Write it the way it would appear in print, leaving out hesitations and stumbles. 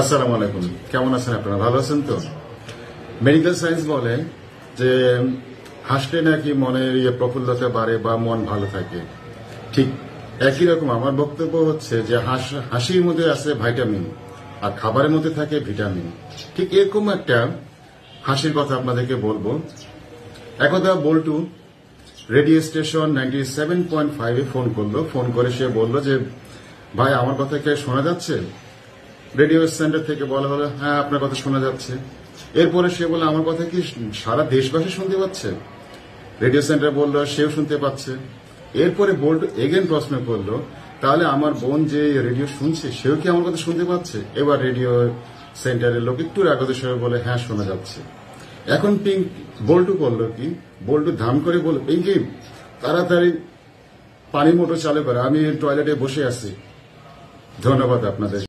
আসসালামু আলাইকুম। কেমন আছেন আপনারা? ভালো আছেন তো? মেডিকেল সায়েন্স বলে যে হাসলে নাকি মনের প্রফুল্লতা বাড়ে বা মন ভালো থাকে। ঠিক একই রকম আমার বক্তব্য হচ্ছে যে হাসির মধ্যে আছে ভাইটামিন আর খাবারের মধ্যে থাকে ভিটামিন। ঠিক এরকম একটা হাসির কথা আপনাদেরকে বলবো। একদা বল্টু রেডিও স্টেশন 97.5 ফোন করে সে বলল যে ভাই আমার কথা কে শোনা যাচ্ছে? রেডিও সেন্টার থেকে বলা হলো হ্যাঁ আপনার কথা শোনা যাচ্ছে। এরপরে সে বলল আমার কথা কি সারা দেশবাসী শুনতে পাচ্ছে? রেডিও সেন্টার বলল সেও শুনতে পাচ্ছে। এরপরে বোল্ট এগেন প্রশ্ন করলো তাহলে আমার বোন যে রেডিও শুনছে সেও কি আমার কথা শুনতে পাচ্ছে? এবার রেডিও সেন্টারের লোক একটু রাগতের সঙ্গে বলে হ্যাঁ শোনা যাচ্ছে। এখন বল্টু করলো কি, বল্টু ধাম করে বলল পিঙ্কি তাড়াতাড়ি পানি মোটর চালু করে, আমি টয়লেটে বসে আছি। ধন্যবাদ আপনাদের।